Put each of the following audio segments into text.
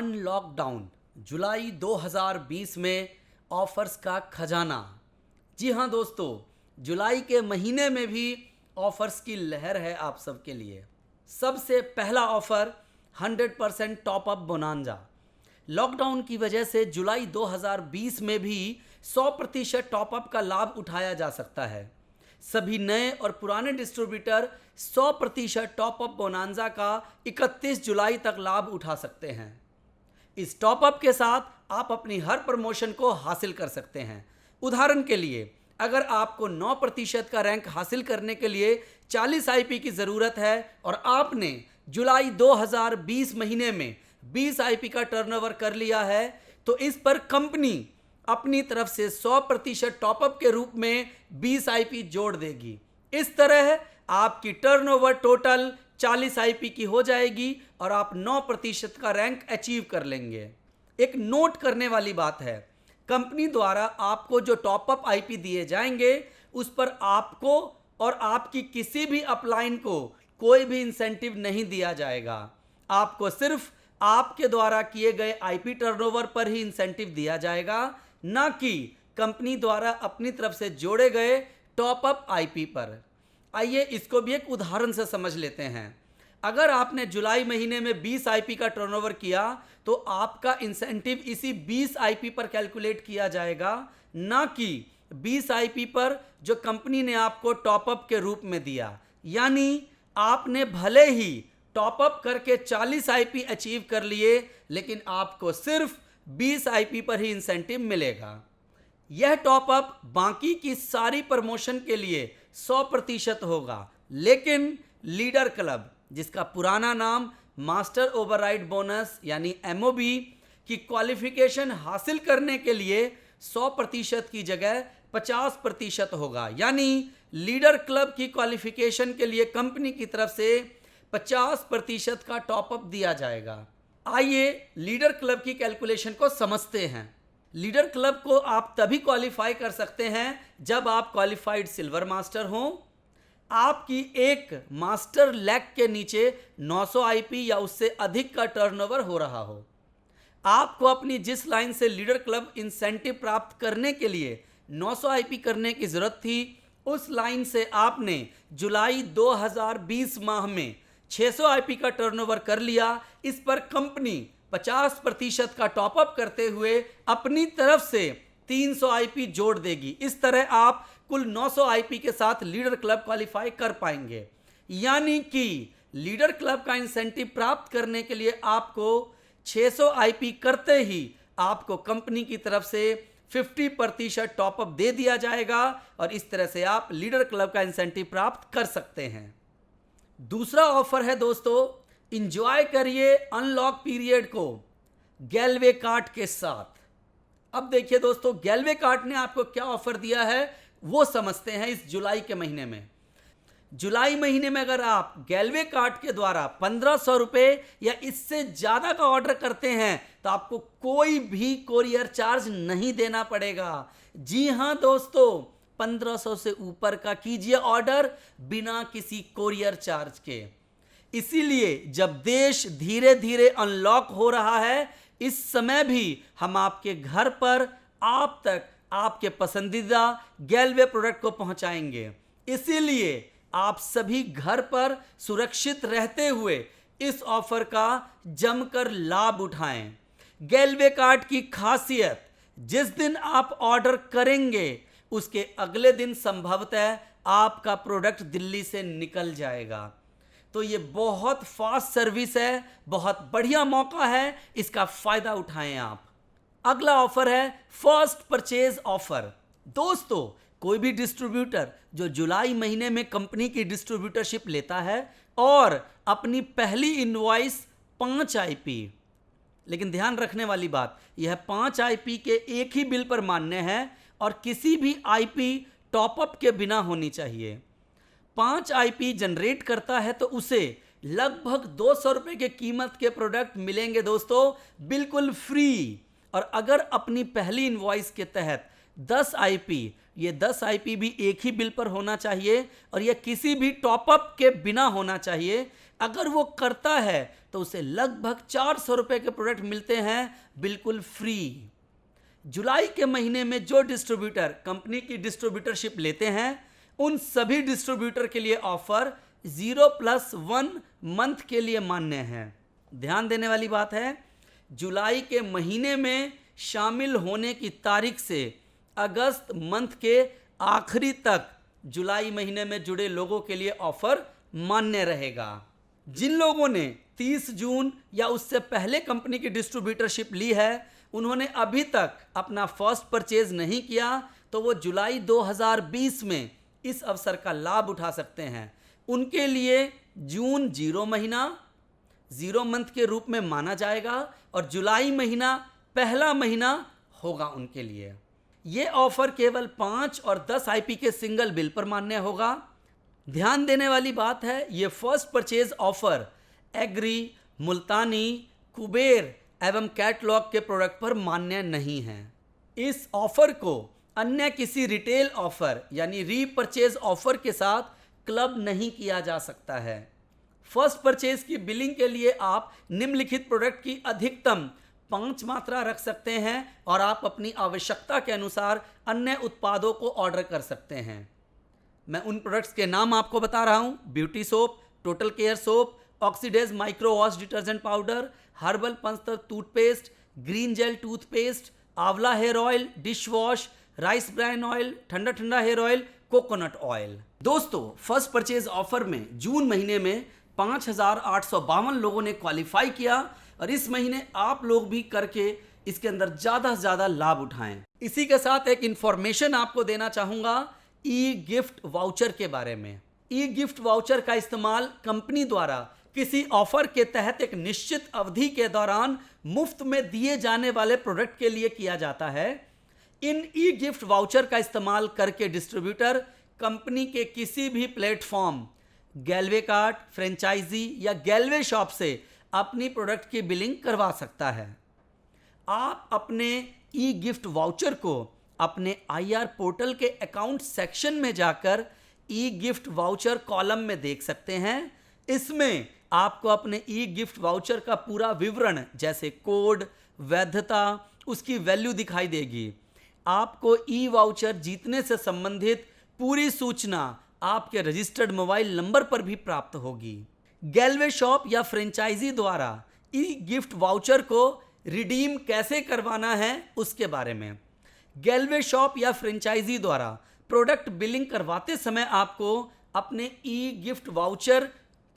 Unlockdown जुलाई 2020 में offers का खजाना। जी हाँ दोस्तों, जुलाई के महीने में भी ऑफर्स की लहर है आप सबके लिए। सबसे पहला ऑफर 100% टॉपअप बोनांजा। लॉकडाउन की वजह से जुलाई 2020 में भी 100% टॉपअप का लाभ उठाया जा सकता है। सभी नए और पुराने डिस्ट्रीब्यूटर 100% टॉपअप बोनांजा का 31 जुलाई तक लाभ उठा सकते हैं। इस टॉपअप के साथ आप अपनी हर प्रमोशन को हासिल कर सकते हैं। उदाहरण के लिए, अगर आपको 9% का रैंक हासिल करने के लिए 40 आईपी की ज़रूरत है और आपने जुलाई 2020 महीने में 20 आईपी का टर्नओवर कर लिया है, तो इस पर कंपनी अपनी तरफ से 100% टॉपअप के रूप में 20 आईपी जोड़ देगी। इस तरह आपकी टर्नओवर टोटल 40 आईपी की हो जाएगी और आप 9% का रैंक अचीव कर लेंगे। एक नोट करने वाली बात है, कंपनी द्वारा आपको जो टॉपअप आईपी दिए जाएंगे उस पर आपको और आपकी किसी भी अपलाइन को कोई भी इंसेंटिव नहीं दिया जाएगा। आपको सिर्फ आपके द्वारा किए गए आईपी टर्नओवर पर ही इंसेंटिव दिया जाएगा, ना कि कंपनी द्वारा अपनी तरफ से जोड़े गए टॉपअप आईपी पर। आइए इसको भी एक उदाहरण से समझ लेते हैं। अगर आपने जुलाई महीने में 20 आईपी का टर्नओवर किया तो आपका इंसेंटिव इसी 20 आईपी पर कैलकुलेट किया जाएगा, ना कि 20 आईपी पर जो कंपनी ने आपको टॉपअप के रूप में दिया। यानी आपने भले ही टॉपअप करके 40 आईपी अचीव कर लिए, लेकिन आपको सिर्फ 20 आईपी पर ही इंसेंटिव मिलेगा। यह टॉपअप बाकी की सारी प्रमोशन के लिए 100% होगा, लेकिन लीडर क्लब, जिसका पुराना नाम मास्टर ओवरराइड बोनस यानी एमओबी की क्वालिफिकेशन हासिल करने के लिए 100% की जगह 50% होगा। यानी लीडर क्लब की क्वालिफिकेशन के लिए कंपनी की तरफ से 50% का टॉपअप दिया जाएगा। आइए लीडर क्लब की कैलकुलेशन को समझते हैं। लीडर क्लब को आप तभी क्वालिफाई कर सकते हैं जब आप क्वालिफाइड सिल्वर मास्टर हों, आपकी एक मास्टर लैग के नीचे 900 आईपी या उससे अधिक का टर्नओवर हो रहा हो। आपको अपनी जिस लाइन से लीडर क्लब इंसेंटिव प्राप्त करने के लिए 900 आईपी करने की जरूरत थी, उस लाइन से आपने जुलाई 2020 माह में 600 आईपी का टर्नओवर कर लिया। इस पर कंपनी 50% का टॉपअप करते हुए अपनी तरफ से 300 आईपी जोड़ देगी। इस तरह आप कुल 900 आईपी के साथ लीडर क्लब क्वालिफाई कर पाएंगे। यानी कि लीडर क्लब का इंसेंटिव प्राप्त करने के लिए आपको 600 आईपी करते ही आपको कंपनी की तरफ से 50% टॉपअप दे दिया जाएगा और इस तरह से आप लीडर क्लब का इंसेंटिव प्राप्त कर सकते हैं। दूसरा ऑफर है दोस्तों, इंजॉय करिए अनलॉक पीरियड को गैलवे कार्ट के साथ। अब देखिए दोस्तों, गैलवे कार्ट ने आपको क्या ऑफर दिया है वो समझते हैं। इस जुलाई के महीने में, जुलाई महीने में अगर आप गैलवे कार्ट के द्वारा 1500 रुपये या इससे ज़्यादा का ऑर्डर करते हैं तो आपको कोई भी कोरियर चार्ज नहीं देना पड़ेगा। जी हाँ दोस्तों, 1500 से ऊपर का कीजिए ऑर्डर बिना किसी कोरियर चार्ज के। इसीलिए जब देश धीरे धीरे अनलॉक हो रहा है, इस समय भी हम आपके घर पर आप तक आपके पसंदीदा गैलवे प्रोडक्ट को पहुंचाएंगे। इसीलिए आप सभी घर पर सुरक्षित रहते हुए इस ऑफर का जमकर लाभ उठाएं। गैलवे कार्ट की खासियत, जिस दिन आप ऑर्डर करेंगे उसके अगले दिन संभवतः आपका प्रोडक्ट दिल्ली से निकल जाएगा। तो ये बहुत फास्ट सर्विस है, बहुत बढ़िया मौका है, इसका फायदा उठाएं आप। अगला ऑफर है फर्स्ट परचेज ऑफर। दोस्तों, कोई भी डिस्ट्रीब्यूटर जो जुलाई महीने में कंपनी की डिस्ट्रीब्यूटरशिप लेता है और अपनी पहली इनवॉइस 5 आईपी, लेकिन ध्यान रखने वाली बात, यह 5 आईपी के एक ही बिल पर मान्य है और किसी भी आईपी टॉपअप के बिना होनी चाहिए। 5 आईपी जनरेट करता है तो उसे लगभग 200 रुपये के कीमत के प्रोडक्ट मिलेंगे दोस्तों, बिल्कुल फ्री। और अगर अपनी पहली इनवॉइस के तहत 10 आईपी, ये 10 आईपी भी एक ही बिल पर होना चाहिए और यह किसी भी टॉपअप के बिना होना चाहिए। अगर वो करता है तो उसे लगभग 400 रुपये के प्रोडक्ट मिलते हैं बिल्कुल फ्री। जुलाई के महीने में जो डिस्ट्रीब्यूटर कंपनी की डिस्ट्रीब्यूटरशिप लेते हैं उन सभी डिस्ट्रीब्यूटर के लिए ऑफर 0+1 मंथ के लिए मान्य है। ध्यान देने वाली बात है, जुलाई के महीने में शामिल होने की तारीख से अगस्त मंथ के आखिरी तक जुलाई महीने में जुड़े लोगों के लिए ऑफर मान्य रहेगा। जिन लोगों ने 30 जून या उससे पहले कंपनी की डिस्ट्रीब्यूटरशिप ली है, उन्होंने अभी तक अपना फर्स्ट परचेज नहीं किया, तो वो जुलाई 2020 में इस अवसर का लाभ उठा सकते हैं। उनके लिए जून 0 महीना 0 मंथ के रूप में माना जाएगा और जुलाई महीना पहला महीना होगा उनके लिए। ये ऑफर केवल 5 और 10 आईपी के सिंगल बिल पर मान्य होगा। ध्यान देने वाली बात है, ये फर्स्ट परचेज ऑफर एग्री, मुल्तानी, कुबेर एवं कैटलॉग के प्रोडक्ट पर मान्य नहीं है। इस ऑफर को अन्य किसी रिटेल ऑफर यानी रीपरचेज ऑफर के साथ क्लब नहीं किया जा सकता है। फर्स्ट परचेज की बिलिंग के लिए आप निम्नलिखित प्रोडक्ट की अधिकतम 5 मात्रा रख सकते हैं और आप अपनी आवश्यकता के अनुसार अन्य उत्पादों को ऑर्डर कर सकते हैं। मैं उन प्रोडक्ट्स के नाम आपको बता रहा हूं: beauty soap, total care soap, oxidase micro wash detergent powder, herbal Panchtatva toothpaste, green gel toothpaste, आंवला hair oil, dish wash, rice bran oil, ठंडा ठंडा हेयर ऑयल, कोकोनट ऑयल। दोस्तों, फर्स्ट परचेज ऑफर में जून महीने में 5,852 लोगों ने क्वालिफाई किया और इस महीने आप लोग भी करके इसके अंदर ज़्यादा से ज़्यादा लाभ उठाएं। इसी के साथ एक इंफॉर्मेशन आपको देना चाहूँगा ई गिफ्ट वाउचर के बारे में। ई गिफ्ट वाउचर का इस्तेमाल कंपनी द्वारा किसी ऑफर के तहत एक निश्चित अवधि के दौरान मुफ्त में दिए जाने वाले प्रोडक्ट के लिए किया जाता है। इन ई गिफ्ट वाउचर का इस्तेमाल करके डिस्ट्रीब्यूटर कंपनी के किसी भी प्लेटफॉर्म, गैलवे कार्ट, फ्रेंचाइजी या गैलवे शॉप से अपनी प्रोडक्ट की बिलिंग करवा सकता है। आप अपने ई गिफ्ट वाउचर को अपने आईआर पोर्टल के अकाउंट सेक्शन में जाकर ई गिफ्ट वाउचर कॉलम में देख सकते हैं। इसमें आपको अपने ई गिफ्ट वाउचर का पूरा विवरण जैसे कोड, वैधता, उसकी वैल्यू दिखाई देगी। आपको ई वाउचर जीतने से संबंधित पूरी सूचना आपके रजिस्टर्ड मोबाइल नंबर पर भी प्राप्त होगी। गैलवे शॉप या फ्रेंचाइजी द्वारा ई गिफ्ट वाउचर को रिडीम कैसे करवाना है उसके बारे में। गैलवे शॉप या फ्रेंचाइजी द्वारा प्रोडक्ट बिलिंग करवाते समय आपको अपने ई गिफ्ट वाउचर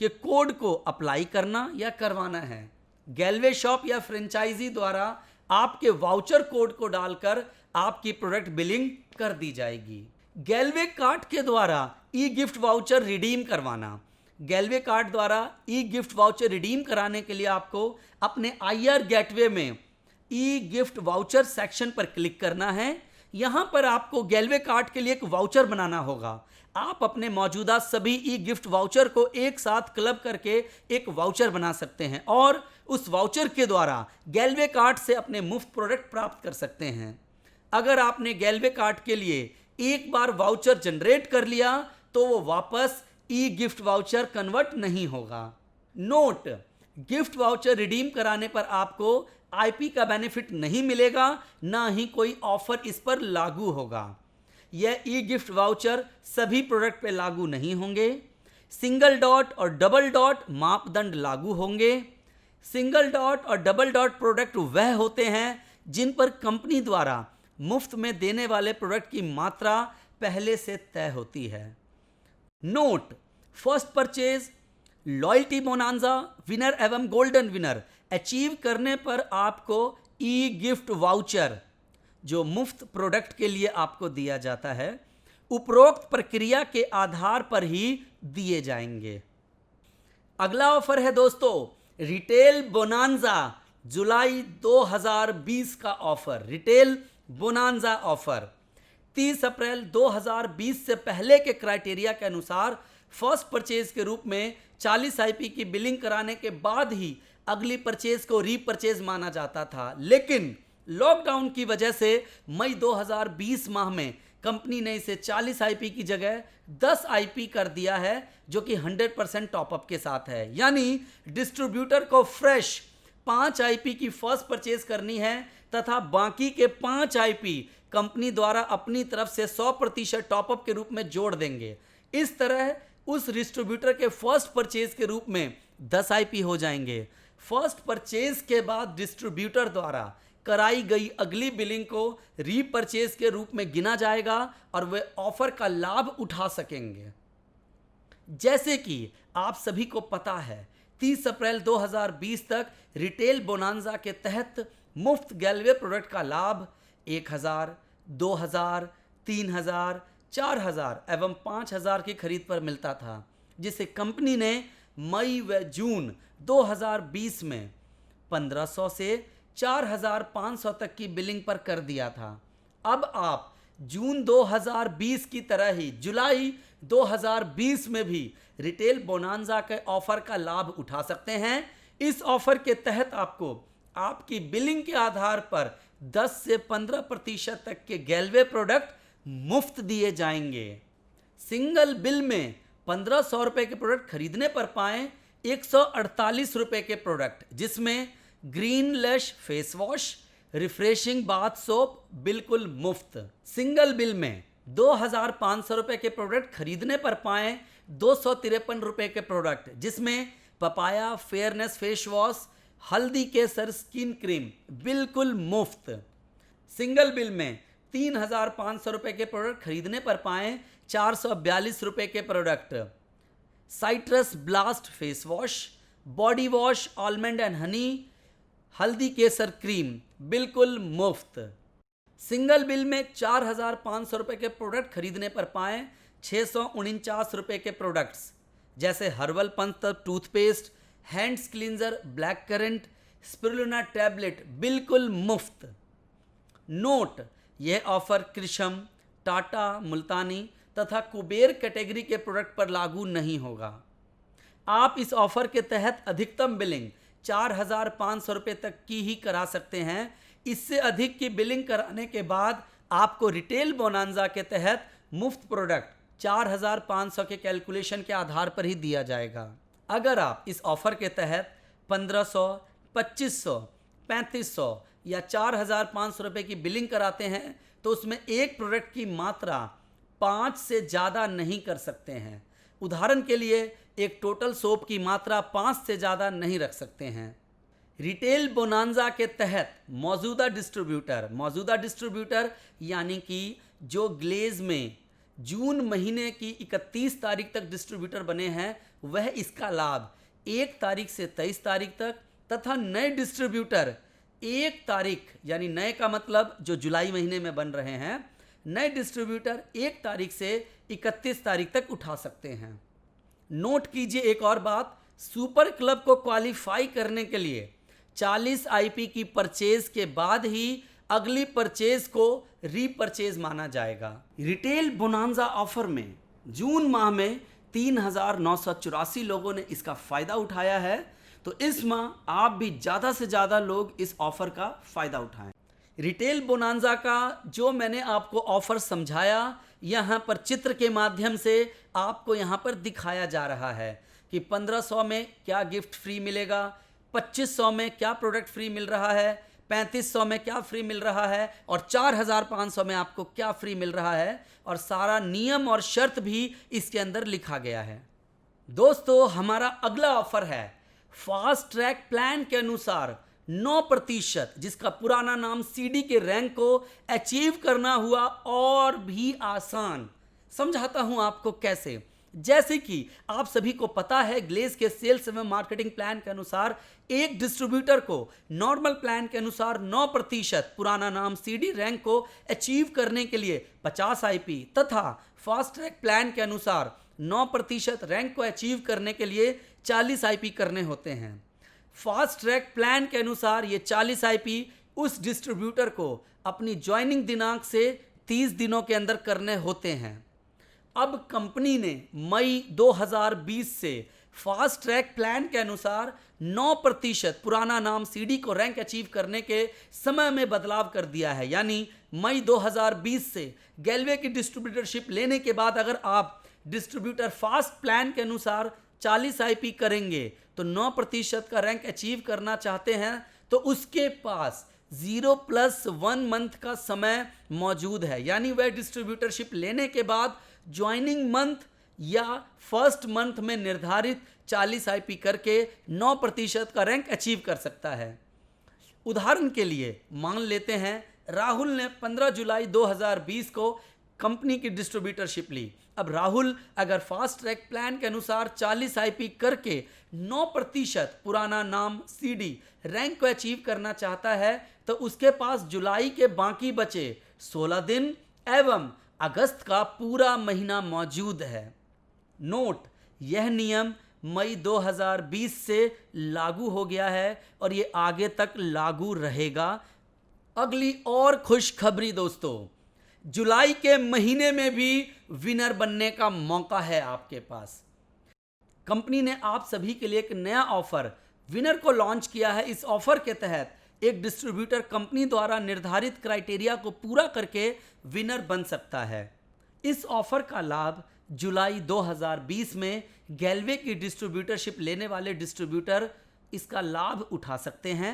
के कोड को अप्लाई करना या करवाना है। गैलवे शॉप या फ्रेंचाइजी द्वारा आपके वाउचर कोड को डालकर आपकी प्रोडक्ट बिलिंग कर दी जाएगी। गैलवे कार्ट के द्वारा ई गिफ्ट वाउचर रिडीम करवाना। गैलवे कार्ट द्वारा ई गिफ्ट वाउचर रिडीम कराने के लिए आपको अपने आईआर गेटवे में ई गिफ्ट वाउचर सेक्शन पर क्लिक करना है। यहाँ पर आपको गैलवे कार्ट के लिए एक वाउचर बनाना होगा। आप अपने मौजूदा सभी ई गिफ्ट वाउचर को एक साथ क्लब करके एक वाउचर बना सकते हैं और उस वाउचर के द्वारा गैलवे कार्ट से अपने मुफ्त प्रोडक्ट प्राप्त कर सकते हैं। अगर आपने गैलवे कार्ट के लिए एक बार वाउचर जनरेट कर लिया तो वो वापस ई गिफ्ट वाउचर कन्वर्ट नहीं होगा। नोट: गिफ्ट वाउचर रिडीम कराने पर आपको आईपी का बेनिफिट नहीं मिलेगा, ना ही कोई ऑफर इस पर लागू होगा। यह ई गिफ्ट वाउचर सभी प्रोडक्ट पे लागू नहीं होंगे। सिंगल डॉट और डबल डॉट मापदंड लागू होंगे। सिंगल डॉट और डबल डॉट प्रोडक्ट वह होते हैं जिन पर कंपनी द्वारा मुफ्त में देने वाले प्रोडक्ट की मात्रा पहले से तय होती है। Note: first purchase, loyalty bonanza, winner एवं गोल्डन विनर अचीव करने पर आपको ई गिफ्ट वाउचर जो मुफ्त प्रोडक्ट के लिए आपको दिया जाता है उपरोक्त प्रक्रिया के आधार पर ही दिए जाएंगे। अगला ऑफर है दोस्तों रिटेल बोनांजा जुलाई 2020 का ऑफर। रिटेल बोनांजा ऑफर 30 अप्रैल 2020 से पहले के क्राइटेरिया के अनुसार फर्स्ट परचेज के रूप में 40 आईपी की बिलिंग कराने के बाद ही अगली परचेज को रीपरचेज माना जाता था, लेकिन लॉकडाउन की वजह से मई 2020 माह में कंपनी ने इसे 40 आईपी की जगह 10 आईपी कर दिया है, जो कि 100% टॉपअप के साथ है। यानी डिस्ट्रीब्यूटर को फ्रेश 5 आईपी की फर्स्ट परचेज करनी है तथा बाकी के 5 आईपी कंपनी द्वारा अपनी तरफ से 100% टॉपअप के रूप में जोड़ देंगे। इस तरह उस डिस्ट्रीब्यूटर के फर्स्ट परचेज के रूप में 10 आईपी हो जाएंगे। फर्स्ट परचेज के बाद डिस्ट्रीब्यूटर द्वारा कराई गई अगली बिलिंग को रीपरचेज के रूप में गिना जाएगा और वे ऑफर का लाभ उठा सकेंगे। जैसे कि आप सभी को पता है, 30 अप्रैल 2020 तक रिटेल बोनांजा के तहत मुफ्त गैलवे प्रोडक्ट का लाभ 1000, 2000, 3000, 4000 एवं 5000 की खरीद पर मिलता था, जिसे कंपनी ने मई व जून 2020 में 1500 से 4500 तक की बिलिंग पर कर दिया था। अब आप जून 2020 की तरह ही जुलाई 2020 में भी रिटेल बोनांजा के ऑफर का लाभ उठा सकते हैं। इस ऑफर के तहत आपको आपकी बिलिंग के आधार पर 10 से 15% तक के गैलवे प्रोडक्ट मुफ्त दिए जाएंगे। सिंगल बिल में 1500 रुपए के प्रोडक्ट खरीदने पर पाएं 148 रुपए के प्रोडक्ट, जिसमें green lush face wash, refreshing bath soap बिल्कुल मुफ्त। सिंगल बिल में 2500 रुपए के प्रोडक्ट खरीदने पर पाएं 253 रुपए के प्रोडक्ट, जिसमें पपाया फेयरनेस फेस वॉश, हल्दी केसर स्किन क्रीम बिल्कुल मुफ्त। सिंगल बिल में 3500 रुपए के प्रोडक्ट खरीदने पर पाएं 442 रुपए के product, citrus blast face wash, body wash almond and honey, हल्दी केसर क्रीम बिल्कुल मुफ्त। सिंगल बिल में 4500 रुपए के प्रोडक्ट खरीदने पर पाएं 649 रुपए के प्रोडक्ट्स, जैसे herbal punch toothpaste, hands cleanser black currant, spirulina tablet बिल्कुल मुफ्त। नोट: यह ऑफर कृषम, टाटा, मुल्तानी तथा कुबेर कैटेगरी के प्रोडक्ट पर लागू नहीं होगा। आप इस ऑफर के तहत अधिकतम बिलिंग 4500 रुपये तक की ही करा सकते हैं। इससे अधिक की बिलिंग कराने के बाद आपको रिटेल बोनांजा के तहत मुफ्त प्रोडक्ट 4500 के कैलकुलेशन के आधार पर ही दिया जाएगा। अगर आप इस ऑफर के तहत 1500, 2500, 3500 या 4500 रुपये की बिलिंग कराते हैं तो उसमें एक प्रोडक्ट की मात्रा 5 से ज़्यादा नहीं कर सकते हैं। उदाहरण के लिए एक टोटल सोप की मात्रा 5 से ज़्यादा नहीं रख सकते हैं। रिटेल बोनांजा के तहत मौजूदा डिस्ट्रीब्यूटर यानी कि जो ग्लेज में जून महीने की 31 तारीख तक डिस्ट्रीब्यूटर बने हैं, वह इसका लाभ 1 तारीख से 23 तारीख तक तथा नए डिस्ट्रीब्यूटर 1 तारीख, यानी नए का मतलब जो जुलाई महीने में बन रहे हैं, नए डिस्ट्रीब्यूटर 1 तारीख से 31 तारीख तक उठा सकते हैं। नोट कीजिए एक और बात, सुपर क्लब को क्वालिफाई करने के लिए 40 आईपी की परचेज के बाद ही अगली परचेज को रीपरचेज माना जाएगा। रिटेल बोनांजा ऑफर में जून माह में 3984 लोगों ने इसका फ़ायदा उठाया है, तो इस माह आप भी ज़्यादा से ज़्यादा लोग इस ऑफ़र का फ़ायदा उठाएं। रिटेल बोनांजा का जो मैंने आपको ऑफ़र समझाया, यहाँ पर चित्र के माध्यम से आपको यहाँ पर दिखाया जा रहा है कि 1500 में क्या गिफ्ट फ्री मिलेगा, 2500 में क्या प्रोडक्ट फ्री मिल रहा है, 3500 में क्या फ्री मिल रहा है और 4500 में आपको क्या फ्री मिल रहा है, और सारा नियम और शर्त भी इसके अंदर लिखा गया है। दोस्तों, हमारा अगला ऑफर है फास्ट ट्रैक प्लान के अनुसार 9%, जिसका पुराना नाम सीडी के रैंक को अचीव करना हुआ और भी आसान। समझाता हूं आपको कैसे। जैसे कि आप सभी को पता है, ग्लेज के सेल्स एवं मार्केटिंग प्लान के अनुसार एक डिस्ट्रीब्यूटर को नॉर्मल प्लान के अनुसार 9% पुराना नाम सीडी रैंक को अचीव करने के लिए 50 आईपी तथा फास्ट ट्रैक प्लान के अनुसार 9% रैंक को अचीव करने के लिए 40 आईपी करने होते हैं। फास्ट ट्रैक प्लान के अनुसार ये 40 आईपी उस डिस्ट्रीब्यूटर को अपनी ज्वाइनिंग दिनांक से 30 दिनों के अंदर करने होते हैं। अब कंपनी ने मई 2020 से फास्ट ट्रैक प्लान के अनुसार 9% पुराना नाम सीडी को रैंक अचीव करने के समय में बदलाव कर दिया है। यानी मई 2020 से गैलवे की डिस्ट्रीब्यूटरशिप लेने के बाद अगर आप डिस्ट्रीब्यूटर फास्ट प्लान के अनुसार 40 आईपी करेंगे तो 9% का रैंक अचीव करना चाहते हैं तो उसके पास 0+1 मंथ का समय मौजूद है। यानी वह डिस्ट्रीब्यूटरशिप लेने के बाद ज्वाइनिंग मंथ या फर्स्ट मंथ में निर्धारित 40 आईपी करके 9% का रैंक अचीव कर सकता है। उदाहरण के लिए मान लेते हैं राहुल ने 15 जुलाई 2020 को कंपनी की डिस्ट्रीब्यूटरशिप ली। अब राहुल अगर फास्ट ट्रैक प्लान के अनुसार 40 आईपी करके 9% पुराना नाम सीडी रैंक को अचीव करना चाहता है तो उसके पास जुलाई के बाकी बचे 16 दिन एवं अगस्त का पूरा महीना मौजूद है। नोट, यह नियम मई 2020 से लागू हो गया है और ये आगे तक लागू रहेगा। अगली और खुशखबरी दोस्तों, जुलाई के महीने में भी विनर बनने का मौका है आपके पास। कंपनी ने आप सभी के लिए एक नया ऑफर विनर को लॉन्च किया है। इस ऑफर के तहत एक डिस्ट्रीब्यूटर कंपनी द्वारा निर्धारित क्राइटेरिया को पूरा करके विनर बन सकता है। इस ऑफर का लाभ जुलाई 2020 में गैलवे की डिस्ट्रीब्यूटरशिप लेने वाले डिस्ट्रीब्यूटर इसका लाभ उठा सकते हैं।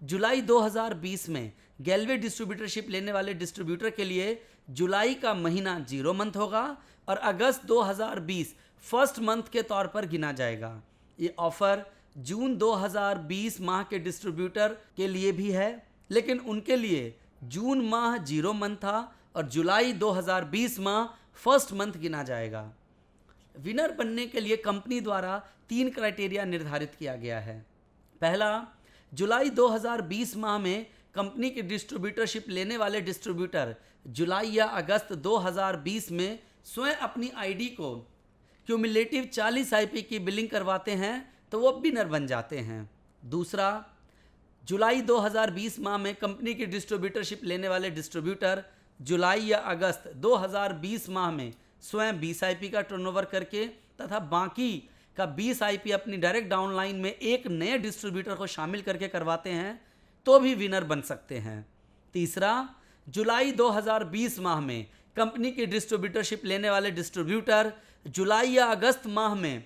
जुलाई 2020 में गैलवे डिस्ट्रीब्यूटरशिप लेने वाले डिस्ट्रीब्यूटर के लिए जुलाई का महीना 0 मंथ होगा और अगस्त 2020 फर्स्ट मंथ के तौर पर गिना जाएगा। ये ऑफर जून 2020 माह के डिस्ट्रीब्यूटर के लिए भी है, लेकिन उनके लिए जून माह 0 मंथ था और जुलाई 2020 माह फर्स्ट मंथ गिना जाएगा। विनर बनने के लिए कंपनी द्वारा 3 क्राइटेरिया निर्धारित किया गया है। पहला, जुलाई 2020 माह में कंपनी की डिस्ट्रीब्यूटरशिप लेने वाले डिस्ट्रीब्यूटर जुलाई या अगस्त 2020 में स्वयं अपनी आईडी को क्यूमुलेटिव 40 आईपी की बिलिंग करवाते हैं तो वो विनर बन जाते हैं। दूसरा, जुलाई 2020 माह में कंपनी की डिस्ट्रीब्यूटरशिप लेने वाले डिस्ट्रीब्यूटर जुलाई या अगस्त 2020 माह में स्वयं 20 आईपी का टर्नओवर करके तथा बाकी का 20 आईपी अपनी डायरेक्ट डाउनलाइन में एक नए डिस्ट्रीब्यूटर को शामिल करके करवाते हैं तो भी विनर बन सकते हैं। तीसरा, जुलाई 2020 माह में कंपनी की डिस्ट्रीब्यूटरशिप लेने वाले डिस्ट्रीब्यूटर जुलाई या अगस्त माह में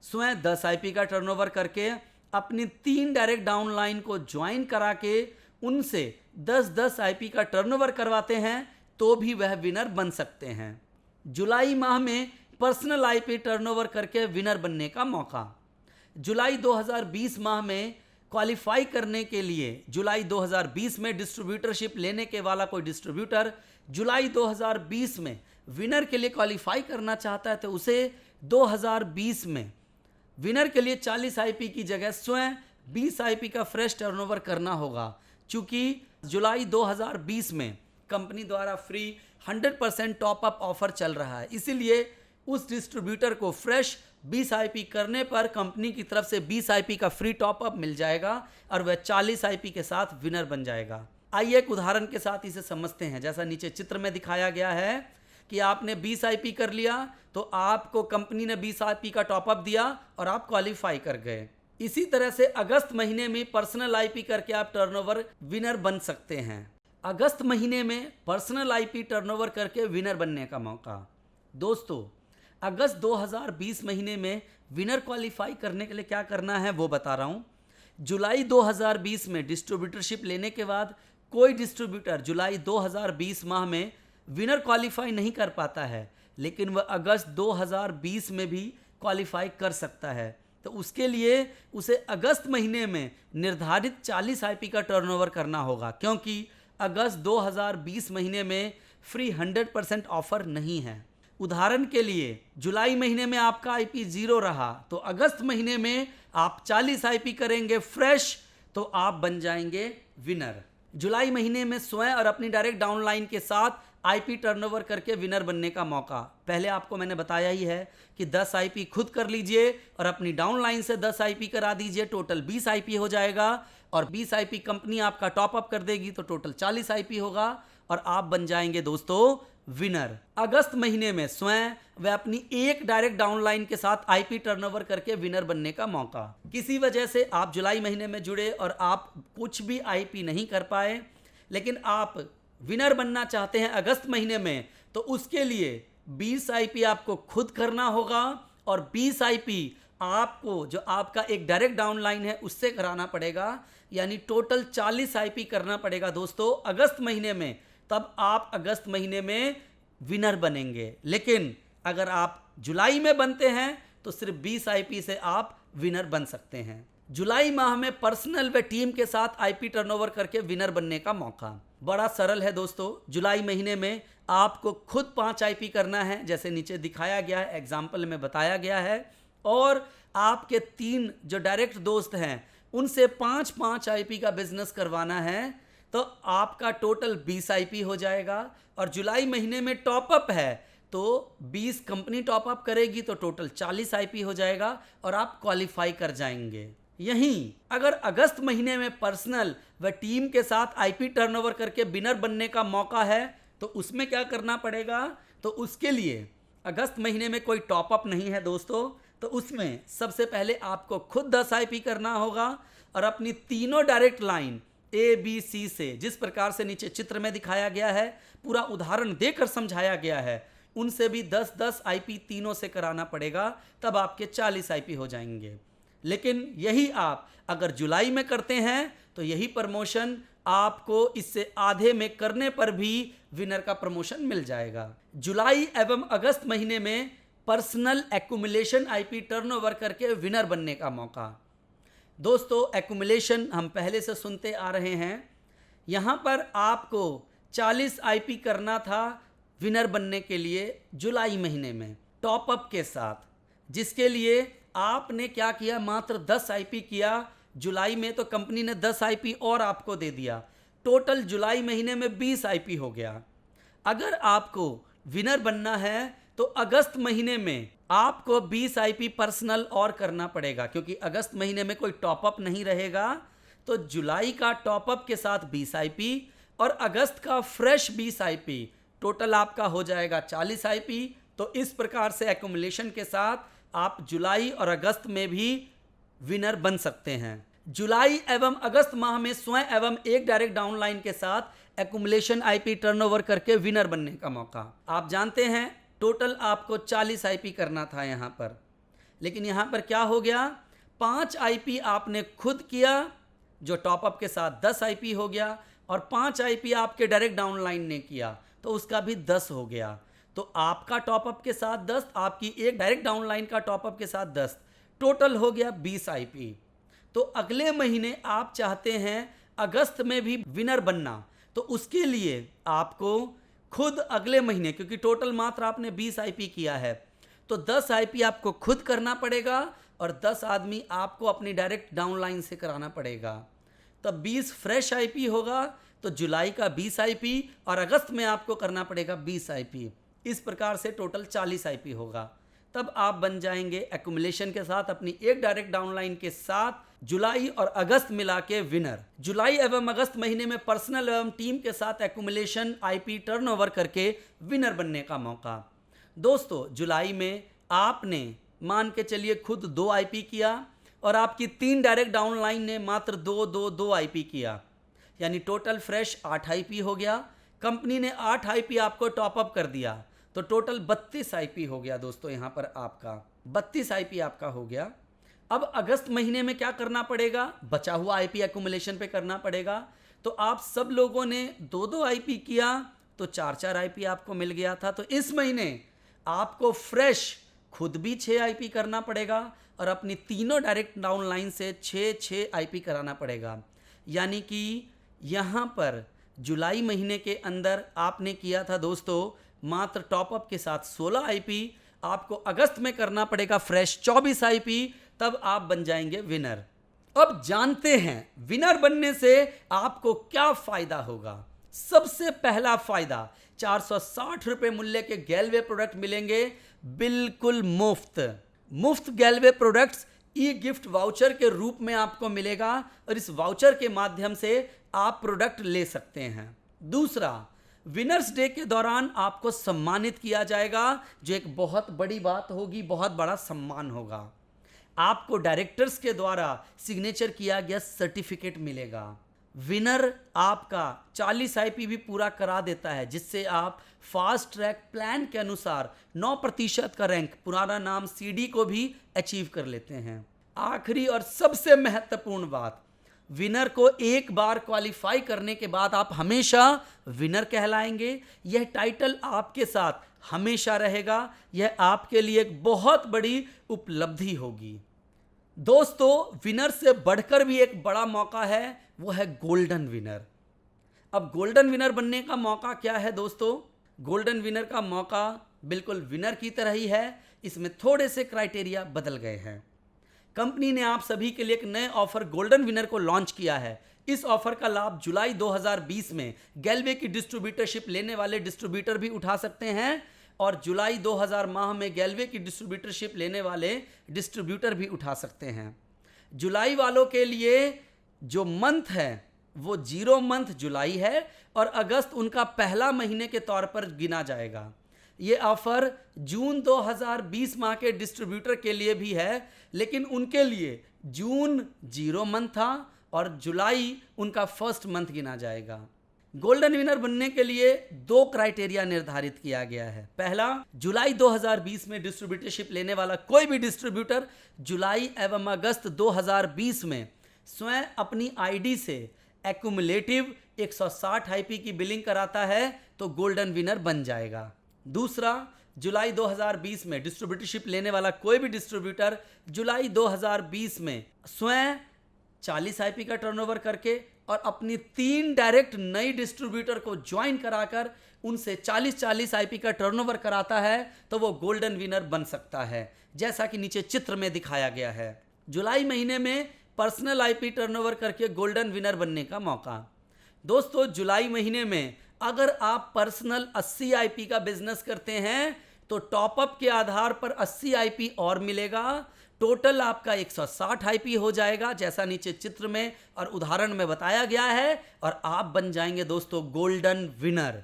स्वयं 10 आईपी का टर्नओवर करके अपनी 3 डायरेक्ट डाउनलाइन को ज्वाइन करा के उनसे 10-10 आईपी का टर्नओवर करवाते हैं तो भी वह विनर बन सकते हैं। जुलाई माह में पर्सनल आईपी टर्नओवर करके विनर बनने का मौका। जुलाई 2020 माह में क्वालिफाई करने के लिए जुलाई 2020 में डिस्ट्रीब्यूटरशिप लेने के वाला कोई डिस्ट्रीब्यूटर जुलाई 2020 में विनर के लिए क्वालिफाई करना चाहता है तो उसे 2020 में विनर के लिए 40 आईपी की जगह स्वयं 20 आईपी का फ्रेश टर्नओवर करना होगा। चूंकि जुलाई 2020 में कंपनी द्वारा फ्री 100% टॉपअप ऑफर चल रहा है, इसीलिए उस डिस्ट्रीब्यूटर को फ्रेश 20 आईपी करने पर कंपनी की तरफ से 20 आईपी का फ्री टॉपअप मिल जाएगा और वह 40 आईपी के साथ विनर बन जाएगा। आइए एक उदाहरण के साथ इसे समझते हैं। जैसा नीचे चित्र में दिखाया गया है कि आपने 20 आईपी कर लिया तो आपको कंपनी ने 20 आईपी का टॉपअप दिया और आप क्वालिफाई कर गए। इसी तरह से अगस्त महीने में पर्सनल आईपी करके आप टर्नओवर विनर बन सकते हैं। अगस्त महीने में पर्सनल आईपी टर्नओवर करके विनर बनने का मौका। दोस्तों, अगस्त 2020 महीने में विनर क्वालिफाई करने के लिए क्या करना है वो बता रहा हूँ। जुलाई 2020 में डिस्ट्रीब्यूटरशिप लेने के बाद कोई डिस्ट्रीब्यूटर जुलाई 2020 माह में विनर क्वालिफाई नहीं कर पाता है, लेकिन वह अगस्त 2020 में भी क्वालिफाई कर सकता है। तो उसके लिए उसे अगस्त महीने में निर्धारित 40 आईपी का टर्नओवर करना होगा, क्योंकि अगस्त 2020 महीने में फ्री 100% ऑफर नहीं है। उदाहरण के लिए जुलाई महीने में आपका आईपी 0 रहा तो अगस्त महीने में आप 40 आईपी करेंगे फ्रेश तो आप बन जाएंगे विनर। जुलाई महीने में स्वयं और अपनी डायरेक्ट डाउनलाइन के साथ आईपी टर्नओवर करके विनर बनने का मौका। पहले आपको मैंने बताया ही है कि 10 आईपी खुद कर लीजिए और अपनी डाउनलाइन से 10 आईपी करा दीजिए, टोटल 20 आईपी हो जाएगा और 20 आईपी कंपनी आपका टॉप अप कर देगी तो टोटल 40 आईपी होगा और आप बन जाएंगे दोस्तों विनर। अगस्त महीने में स्वयं व अपनी एक डायरेक्ट डाउनलाइन के साथ आईपी टर्नओवर करके विनर बनने का मौका। किसी वजह से आप जुलाई महीने में जुड़े और आप कुछ भी आईपी नहीं कर पाए, लेकिन आप विनर बनना चाहते हैं अगस्त महीने में, तो उसके लिए 20 आईपी आपको खुद करना होगा और 20 आईपी आपको जो आपका एक डायरेक्ट डाउनलाइन है उससे कराना पड़ेगा, यानी टोटल 40 आईपी करना पड़ेगा दोस्तों अगस्त महीने में। तब आप अगस्त महीने में विनर बनेंगे। लेकिन अगर आप जुलाई में बनते हैं तो सिर्फ 20 आईपी से आप विनर बन सकते हैं। जुलाई माह में पर्सनल व टीम के साथ आईपी टर्नओवर करके विनर बनने का मौका बड़ा सरल है दोस्तों। जुलाई महीने में आपको खुद 5 आईपी करना है, जैसे नीचे दिखाया गया है, एग्जाम्पल में बताया गया है, और आपके 3 जो डायरेक्ट दोस्त हैं उनसे 5-5 आईपी का बिजनेस करवाना है, तो आपका टोटल 20 आईपी हो जाएगा। और जुलाई महीने में टॉपअप है तो 20 कंपनी टॉपअप करेगी तो टोटल 40 आईपी हो जाएगा और आप क्वालिफाई कर जाएंगे। यहीं अगर अगस्त महीने में पर्सनल व टीम के साथ आईपी टर्नओवर करके विनर बनने का मौका है तो उसमें क्या करना पड़ेगा, तो उसके लिए अगस्त महीने में कोई टॉपअप नहीं है दोस्तों, तो उसमें सबसे पहले आपको खुद 10 आईपी करना होगा और अपनी तीनों डायरेक्ट लाइन ABC से, जिस प्रकार से नीचे चित्र में दिखाया गया है, पूरा उदाहरण देकर समझाया गया है, उनसे भी 10-10 आईपी तीनों से कराना पड़ेगा, तब आपके 40 आईपी हो जाएंगे। लेकिन यही आप अगर जुलाई में करते हैं तो यही प्रमोशन आपको इससे आधे में करने पर भी विनर का प्रमोशन मिल जाएगा। जुलाई एवं अगस्त महीने में पर्सनल एक्यूमुलेशन आईपी टर्नओवर करके विनर बनने का मौका। दोस्तों एक्यूमुलेशन हम पहले से सुनते आ रहे हैं, यहाँ पर आपको 40 आईपी करना था विनर बनने के लिए जुलाई महीने में टॉपअप के साथ, जिसके लिए आपने क्या किया, मात्र 10 आईपी किया जुलाई में, तो कंपनी ने 10 आईपी और आपको दे दिया, टोटल जुलाई महीने में 20 आईपी हो गया। अगर आपको विनर बनना है तो अगस्त महीने में आपको 20 आईपी पर्सनल और करना पड़ेगा, क्योंकि अगस्त महीने में कोई टॉपअप नहीं रहेगा, तो जुलाई का टॉपअप के साथ 20 आईपी और अगस्त का फ्रेश 20 आईपी, टोटल आपका हो जाएगा 40 आईपी। तो इस प्रकार से एक्यूमुलेशन के साथ आप जुलाई और अगस्त में भी विनर बन सकते हैं। जुलाई एवं अगस्त माह में स्वयं एवं एक डायरेक्ट डाउनलाइन के साथ एक्यूमुलेशन आईपी टर्नओवर करके विनर बनने का मौका। आप जानते हैं टोटल आपको 40 आईपी करना था यहाँ पर, लेकिन यहाँ पर क्या हो गया, 5 आईपी आपने खुद किया जो टॉपअप के साथ 10 आईपी हो गया, और 5 आईपी आपके डायरेक्ट डाउनलाइन ने किया तो उसका भी 10 हो गया। तो आपका टॉपअप के साथ 10, आपकी एक डायरेक्ट डाउनलाइन का टॉपअप के साथ 10, टोटल हो गया 20 आईपी। तो अगले महीने आप चाहते हैं अगस्त में भी विनर बनना, तो उसके लिए आपको खुद अगले महीने, क्योंकि टोटल मात्र आपने 20 आईपी किया है, तो 10 आईपी आपको खुद करना पड़ेगा और 10 आदमी आपको अपनी डायरेक्ट डाउनलाइन से कराना पड़ेगा। तब 20 फ्रेश आईपी होगा, तो जुलाई का 20 आईपी और अगस्त में आपको करना पड़ेगा 20 आईपी। इस प्रकार से टोटल 40 आईपी होगा। तब आप बन जाएंगे एक्यूमुलेशन के साथ अपनी एक डायरेक्ट डाउनलाइन के साथ जुलाई और अगस्त मिला के विनर। जुलाई एवं अगस्त महीने में पर्सनल एवं टीम के साथ एक्यूमुलेशन आईपी टर्नओवर करके विनर बनने का मौका। दोस्तों जुलाई में आपने मान के चलिए खुद 2 आईपी किया और आपकी 3 डायरेक्ट डाउनलाइन ने मात्र 2 आईपी किया, यानी टोटल फ्रेश 8 आईपी हो गया। कंपनी ने 8 आईपी आपको टॉपअप कर दिया, तो टोटल 32 आईपी हो गया दोस्तों। यहाँ पर आपका 32 आईपी आपका हो गया। अब अगस्त महीने में क्या करना पड़ेगा, बचा हुआ आईपी एक्यूमुलेशन पे करना पड़ेगा। तो आप सब लोगों ने 2 आईपी किया तो 4 आईपी आपको मिल गया था। तो इस महीने आपको फ्रेश खुद भी 6 आईपी करना पड़ेगा और अपनी तीनों डायरेक्ट डाउनलाइन से 6 आईपी कराना पड़ेगा। यानी कि यहाँ पर जुलाई महीने के अंदर आपने किया था दोस्तों मात्र टॉपअप के साथ 16 आईपी, आपको अगस्त में करना पड़ेगा फ्रेश 24 आईपी, तब आप बन जाएंगे विनर। अब जानते हैं विनर बनने से आपको क्या फायदा होगा। सबसे पहला फायदा 460 रुपये मूल्य के गैलवे प्रोडक्ट मिलेंगे बिल्कुल मुफ्त गैलवे प्रोडक्ट्स ई गिफ्ट वाउचर के रूप में आपको मिलेगा और इस वाउचर के माध्यम से आप प्रोडक्ट ले सकते हैं। दूसरा, विनर्स डे के दौरान आपको सम्मानित किया जाएगा, जो एक बहुत बड़ी बात होगी, बहुत बड़ा सम्मान होगा। आपको डायरेक्टर्स के द्वारा सिग्नेचर किया गया सर्टिफिकेट मिलेगा। विनर आपका 40 आईपी भी पूरा करा देता है, जिससे आप फास्ट ट्रैक प्लान के अनुसार 9% का रैंक, पुराना नाम सीडी, को भी अचीव कर लेते हैं। आखिरी और सबसे महत्वपूर्ण बात, विनर को एक बार क्वालिफाई करने के बाद आप हमेशा विनर कहलाएंगे। यह टाइटल आपके साथ हमेशा रहेगा। यह आपके लिए एक बहुत बड़ी उपलब्धि होगी। दोस्तों, विनर से बढ़कर भी एक बड़ा मौका है, वो है गोल्डन विनर। अब गोल्डन विनर बनने का मौका क्या है दोस्तों? गोल्डन विनर का मौका बिल्कुल विनर की तरह ही है, इसमें थोड़े से क्राइटेरिया बदल गए हैं। कंपनी ने आप सभी के लिए एक नए ऑफर गोल्डन विनर को लॉन्च किया है। इस ऑफर का लाभ जुलाई 2020 में गैलवे की डिस्ट्रीब्यूटरशिप लेने वाले डिस्ट्रीब्यूटर भी उठा सकते हैं, और जुलाई 2000 माह में गैलवे की डिस्ट्रीब्यूटरशिप लेने वाले डिस्ट्रीब्यूटर भी उठा सकते हैं। जुलाई वालों के लिए जो मंथ है वो 0 मंथ जुलाई है, और अगस्त उनका पहला महीने के तौर पर गिना जाएगा। ये ऑफर जून 2020 माह के डिस्ट्रीब्यूटर के लिए भी है, लेकिन उनके लिए जून 0 मंथ था और जुलाई उनका फर्स्ट मंथ गिना जाएगा। गोल्डन विनर बनने के लिए 2 क्राइटेरिया निर्धारित किया गया है। पहला, जुलाई 2020 में डिस्ट्रीब्यूटरशिप लेने वाला कोई भी डिस्ट्रीब्यूटर जुलाई एवं अगस्त 2020 में स्वयं अपनी आईडी से एक्युमुलेटिव 160 आईपी की बिलिंग कराता है तो गोल्डन विनर बन जाएगा। दूसरा, जुलाई 2020 में डिस्ट्रीब्यूटरशिप लेने वाला कोई भी डिस्ट्रीब्यूटर जुलाई 2020 में स्वयं 40 आईपी का टर्नओवर करके और अपनी 3 डायरेक्ट नई डिस्ट्रीब्यूटर को ज्वाइन कराकर उनसे 40-40 आईपी का टर्नओवर कराता है तो वो गोल्डन विनर बन सकता है, जैसा कि नीचे चित्र में दिखाया गया है। जुलाई महीने में पर्सनल आईपी टर्नओवर करके गोल्डन विनर बनने का मौका। दोस्तों, जुलाई महीने में अगर आप पर्सनल 80 आईपी का बिजनेस करते हैं तो टॉपअप के आधार पर 80 आईपी और मिलेगा। टोटल आपका 160 आईपी हो जाएगा, जैसा नीचे चित्र में और उदाहरण में बताया गया है, और आप बन जाएंगे दोस्तों गोल्डन विनर।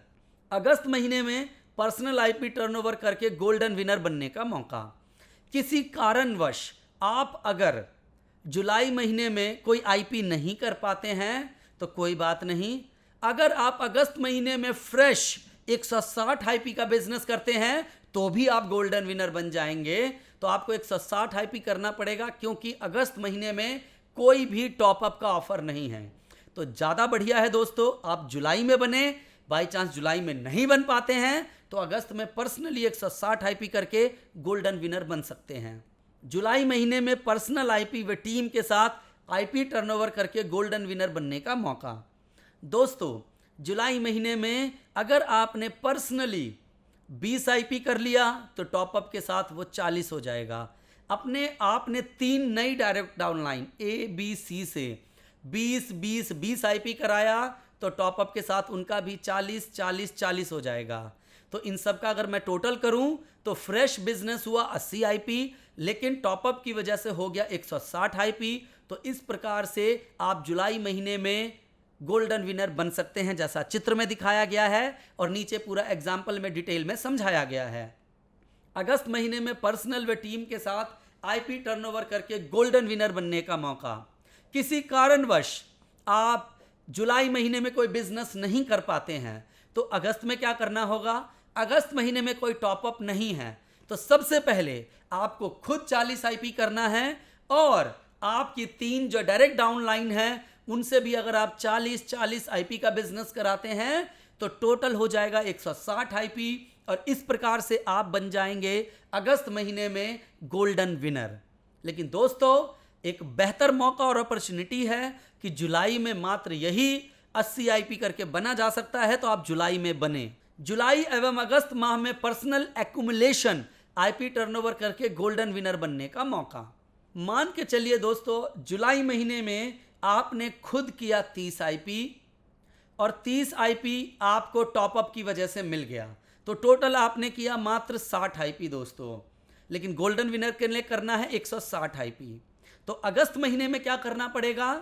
अगस्त महीने में पर्सनल आईपी टर्नओवर करके गोल्डन विनर बनने का मौका। किसी कारणवश आप अगर जुलाई महीने में कोई आईपी नहीं कर पाते हैं तो कोई बात नहीं। अगर आप अगस्त महीने में फ्रेश 160 आईपी का बिजनेस करते हैं तो भी आप गोल्डन विनर बन जाएंगे। तो आपको 160 आईपी करना पड़ेगा, क्योंकि अगस्त महीने में कोई भी टॉपअप का ऑफर नहीं है। तो ज़्यादा बढ़िया है दोस्तों आप जुलाई में बने। बाई चांस जुलाई में नहीं बन पाते हैं तो अगस्त में पर्सनली 160 आईपी करके गोल्डन विनर बन सकते हैं। जुलाई महीने में पर्सनल आईपी व टीम के साथ आईपी टर्नओवर करके गोल्डन विनर बनने का मौका। दोस्तों, जुलाई महीने में अगर आपने पर्सनली 20 आईपी कर लिया तो टॉपअप के साथ वो 40 हो जाएगा। आपने 3 नई डायरेक्ट डाउनलाइन ABC से 20 आईपी कराया तो टॉपअप के साथ उनका भी 40 हो जाएगा। तो इन सब का अगर मैं टोटल करूं तो फ्रेश बिजनेस हुआ 80 आईपी, लेकिन टॉपअप की वजह से हो गया 160 आईपी। तो इस प्रकार से आप जुलाई महीने में गोल्डन विनर बन सकते हैं, जैसा चित्र में दिखाया गया है और नीचे पूरा एग्जाम्पल में डिटेल में समझाया गया है। अगस्त महीने में पर्सनल व टीम के साथ आईपी टर्नओवर करके गोल्डन विनर बनने का मौका। किसी कारणवश आप जुलाई महीने में कोई बिजनेस नहीं कर पाते हैं तो अगस्त में क्या करना होगा? अगस्त महीने में कोई टॉपअप नहीं है तो सबसे पहले आपको खुद 40 आईपी करना है, और आपकी 3 जो डायरेक्ट डाउनलाइन है उनसे भी अगर आप 40 आईपी का बिजनेस कराते हैं तो टोटल हो जाएगा 160 आईपी, और इस प्रकार से आप बन जाएंगे अगस्त महीने में गोल्डन विनर। लेकिन दोस्तों, एक बेहतर मौका और अपॉर्चुनिटी है कि जुलाई में मात्र यही 80 आईपी करके बना जा सकता है, तो आप जुलाई में बने। जुलाई एवं अगस्त माह में पर्सनल एक्युमुलेशन आईपी टर्नओवर करके गोल्डन विनर बनने का मौका। मान के चलिए दोस्तों, जुलाई महीने में आपने खुद किया 30 आईपी और 30 आईपी आपको टॉपअप की वजह से मिल गया, तो टोटल आपने किया मात्र 60 आईपी दोस्तों। लेकिन गोल्डन विनर के लिए करना है 160 आईपी। तो अगस्त महीने में क्या करना पड़ेगा?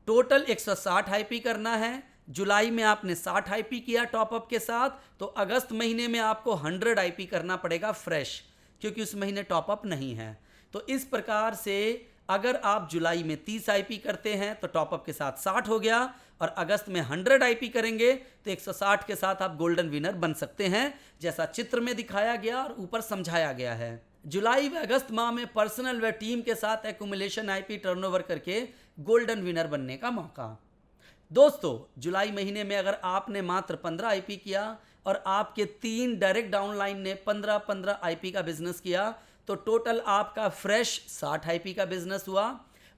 टोटल 160 आईपी करना है, जुलाई में आपने 60 आईपी किया टॉपअप के साथ, तो अगस्त महीने में आपको 100 आईपी करना पड़ेगा फ्रेश, क्योंकि उस महीने टॉपअप नहीं है। तो इस प्रकार से अगर आप जुलाई में 30 आईपी करते हैं तो टॉपअप के साथ 60 हो गया, और अगस्त में 100 आईपी करेंगे तो 160 के साथ आप गोल्डन विनर बन सकते हैं, जैसा चित्र में दिखाया गया और ऊपर समझाया गया है। जुलाई व अगस्त माह में पर्सनल व टीम के साथ एक्यूमुलेशन आईपी टर्नओवर करके गोल्डन विनर बनने का मौका। दोस्तों, जुलाई महीने में अगर आपने मात्र 15 आईपी किया और आपके 3 डायरेक्ट डाउनलाइन ने 15-15 आईपी का बिजनेस किया, तो टोटल आपका फ्रेश 60 आईपी का बिजनेस हुआ,